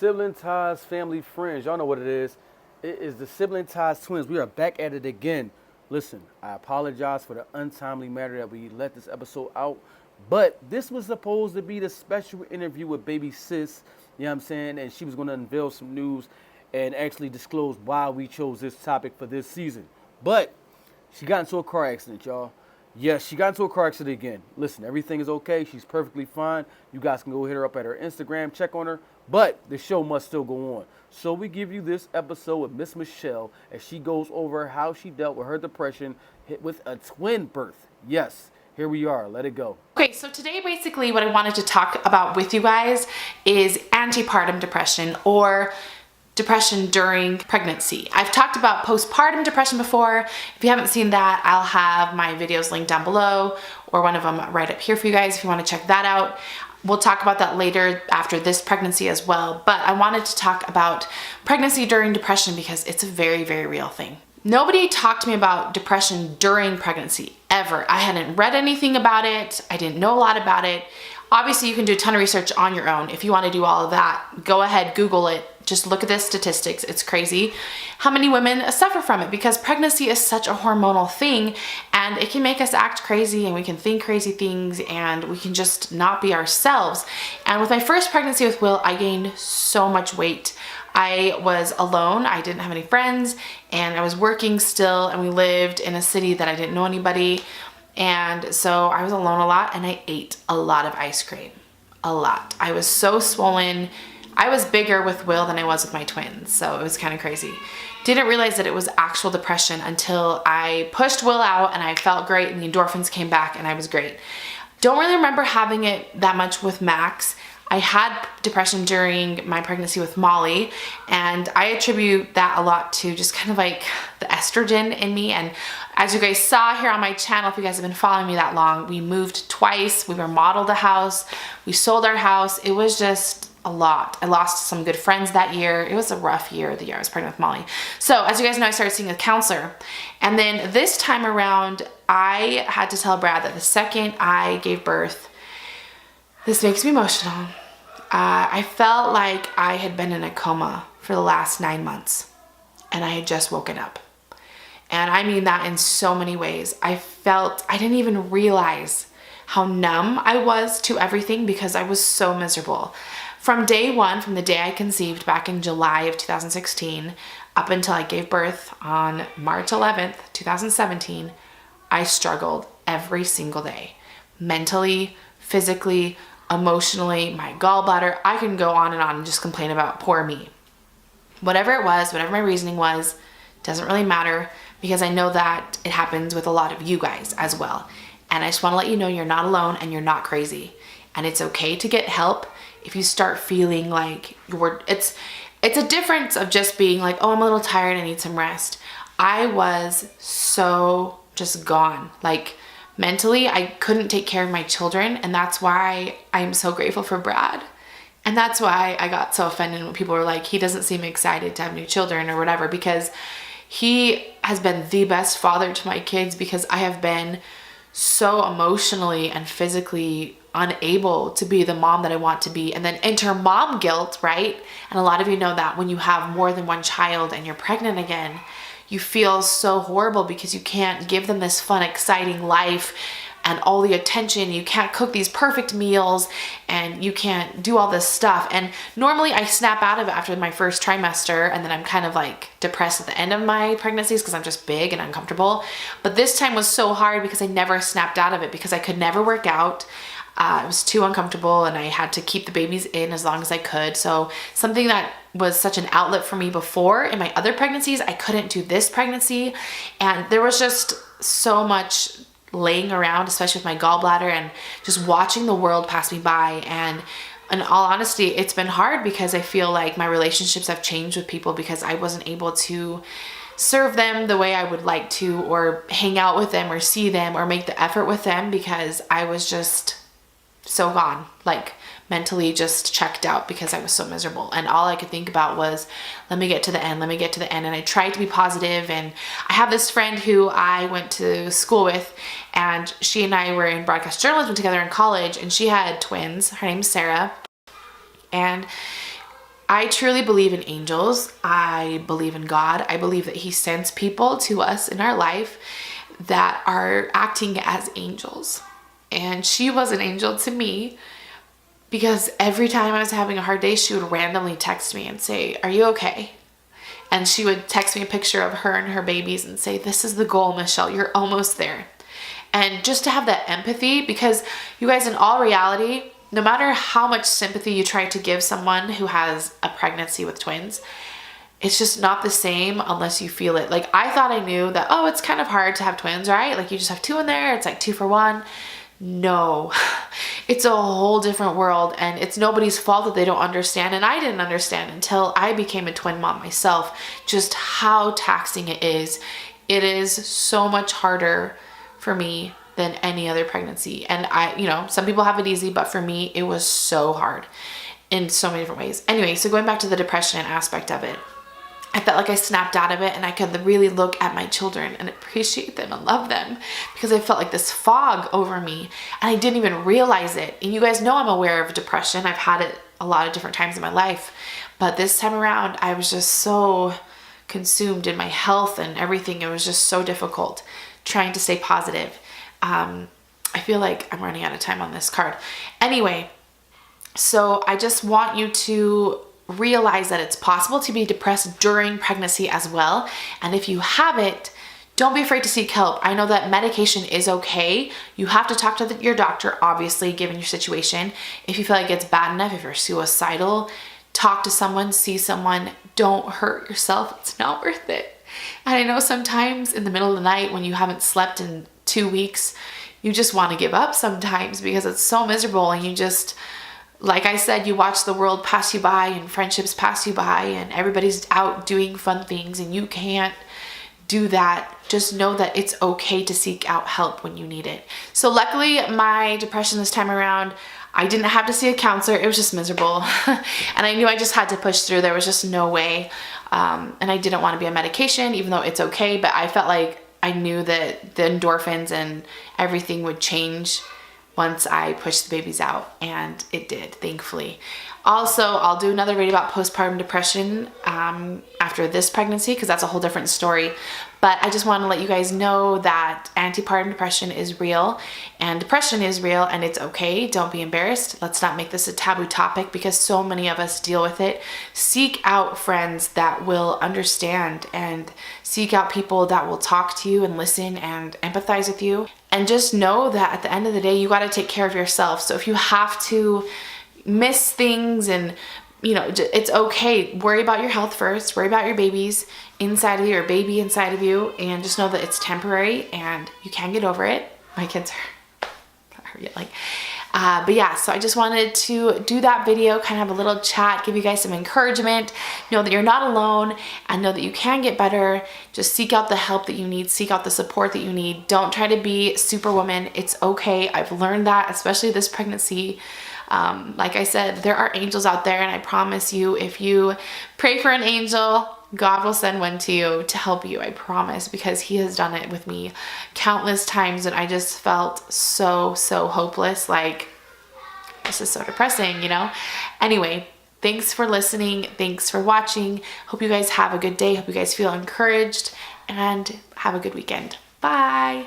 Sibling Ties Family Friends. Y'all know what it is. It is the Sibling Ties Twins. We are back at it again. Listen, I apologize for the untimely matter that we let this episode out, but this was supposed to be the special interview with baby sis, you know what I'm saying? And she was going to unveil some news and actually disclose why we chose this topic for this season. But she got into a car accident, y'all. Yes, she got into a car accident again. Listen, everything is okay. She's perfectly fine. You guys can go hit her up at her Instagram, check on her. But the show must still go on. So we give you this episode with Miss Michelle as she goes over how she dealt with her depression hit with a twin birth. Yes, here we are. Let it go. Okay, so today basically what I wanted to talk about with you guys is antepartum depression, or depression during pregnancy. I've talked about postpartum depression before. If you haven't seen that, I'll have my videos linked down below, or one of them right up here for you guys if you want to check that out. We'll talk about that later after this pregnancy as well, but I wanted to talk about pregnancy during depression because it's a very, very real thing. Nobody talked to me about depression during pregnancy, ever. I hadn't read anything about it. I didn't know a lot about it. Obviously, you can do a ton of research on your own. If you want to do all of that, go ahead, Google it. Just look at the statistics. It's crazy how many women suffer from it, because pregnancy is such a hormonal thing and it can make us act crazy and we can think crazy things and we can just not be ourselves. And with my first pregnancy with Will, I gained so much weight. I was alone. I didn't have any friends and I was working still, and we lived in a city that I didn't know anybody. And so I was alone a lot and I ate a lot of ice cream. A lot. I was so swollen. I was bigger with Will than I was with my twins, so it was kind of crazy. Didn't realize that it was actual depression until I pushed Will out and I felt great and the endorphins came back and I was great. Don't really remember having it that much with Max. I had depression during my pregnancy with Molly, and I attribute that a lot to just kind of like the estrogen in me. And as you guys saw here on my channel, if you guys have been following me that long, we moved twice, we remodeled a house, we sold our house. It was just a lot. I lost some good friends that year. It was a rough year, the year I was pregnant with Molly. So as you guys know, I started seeing a counselor. And then this time around, I had to tell Brad that the second I gave birth, this makes me emotional. I felt like I had been in a coma for the last 9 months and I had just woken up. And I mean that in so many ways. I didn't even realize how numb I was to everything because I was so miserable. From day one, from the day I conceived back in July of 2016, up until I gave birth on March 11th, 2017, I struggled every single day. Mentally, physically, emotionally, my gallbladder. I can go on and just complain about poor me. Whatever it was, whatever my reasoning was, doesn't really matter, because I know that it happens with a lot of you guys as well. And I just want to let you know you're not alone and you're not crazy. And it's okay to get help if you start feeling like it's a difference of just being like, oh, I'm a little tired, I need some rest. I was so just gone. Like mentally, I couldn't take care of my children, and that's why I'm so grateful for Brad. And that's why I got so offended when people were like, he doesn't seem excited to have new children or whatever, because he has been the best father to my kids, because I have been so emotionally and physically unable to be the mom that I want to be, and then enter mom guilt, right? And a lot of you know that when you have more than one child and you're pregnant again, you feel so horrible because you can't give them this fun, exciting life and all the attention. You can't cook these perfect meals and you can't do all this stuff. And normally I snap out of it after my first trimester, and then I'm kind of like depressed at the end of my pregnancies because I'm just big and uncomfortable. But this time was so hard because I never snapped out of it, because I could never work out. It was too uncomfortable and I had to keep the babies in as long as I could. So something that was such an outlet for me before in my other pregnancies, I couldn't do this pregnancy. And there was just so much laying around, especially with my gallbladder, and just watching the world pass me by. And in all honesty, it's been hard because I feel like my relationships have changed with people because I wasn't able to serve them the way I would like to, or hang out with them or see them or make the effort with them, because I was just so gone, like mentally just checked out because I was so miserable. And all I could think about was, let me get to the end, let me get to the end. And I tried to be positive. And I have this friend who I went to school with, and she and I were in broadcast journalism together in college, and she had twins. Her name's Sarah. And I truly believe in angels. I believe in God. I believe that He sends people to us in our life that are acting as angels. And she was an angel to me because every time I was having a hard day, she would randomly text me and say, "Are you okay?" And she would text me a picture of her and her babies and say, "This is the goal, Michelle. You're almost there." And just to have that empathy, because you guys, in all reality, no matter how much sympathy you try to give someone who has a pregnancy with twins, it's just not the same unless you feel it. Like, I thought I knew that, oh, it's kind of hard to have twins, right? Like, you just have two in there. It's like 2 for 1. No, it's a whole different world, and it's nobody's fault that they don't understand. And I didn't understand until I became a twin mom myself, just how taxing it is. It is so much harder for me than any other pregnancy. And some people have it easy, but for me, it was so hard in so many different ways. Anyway, so going back to the depression aspect of it, I felt like I snapped out of it, and I could really look at my children and appreciate them and love them, because I felt like this fog over me and I didn't even realize it. And you guys know I'm aware of depression. I've had it a lot of different times in my life, but this time around I was just so consumed in my health and everything. It was just so difficult trying to stay positive. I feel like I'm running out of time on this card. Anyway, so I just want you to realize that it's possible to be depressed during pregnancy as well. And if you have it, don't be afraid to seek help. I know that medication is okay. You have to talk to your doctor, obviously, given your situation. If you feel like it's bad enough, if you're suicidal, talk to someone, see someone. Don't hurt yourself. It's not worth it. And I know sometimes in the middle of the night when you haven't slept in 2 weeks, you just want to give up sometimes because it's so miserable, and you just, like I said, you watch the world pass you by and friendships pass you by and everybody's out doing fun things and you can't do that. Just know that it's okay to seek out help when you need it. So luckily, my depression this time around, I didn't have to see a counselor. It was just miserable. And I knew I just had to push through. There was just no way. And I didn't want to be on medication, even though it's okay. But I felt like I knew that the endorphins and everything would change once I pushed the babies out, and it did, thankfully. Also, I'll do another video about postpartum depression after this pregnancy, because that's a whole different story. But I just want to let you guys know that antepartum depression is real, and depression is real, and it's okay. Don't be embarrassed. Let's not make this a taboo topic, because so many of us deal with it. Seek out friends that will understand, and seek out people that will talk to you and listen and empathize with you. And just know that at the end of the day, you got to take care of yourself. So if you have to miss things, and it's okay. Worry about your health first. Worry about your babies inside of you, or baby inside of you, and just know that it's temporary and you can get over it. My kids are yelling. But yeah, so I just wanted to do that video, kind of have a little chat, give you guys some encouragement, know that you're not alone, and know that you can get better. Just seek out the help that you need, seek out the support that you need. Don't try to be superwoman. It's okay. I've learned that, especially this pregnancy. Like I said, there are angels out there, and I promise you, if you pray for an angel, God will send one to you to help you. I promise, because He has done it with me countless times, and I just felt so hopeless. Like, this is so depressing, Anyway, thanks for listening. Thanks for watching. Hope you guys have a good day. Hope you guys feel encouraged, and have a good weekend. Bye.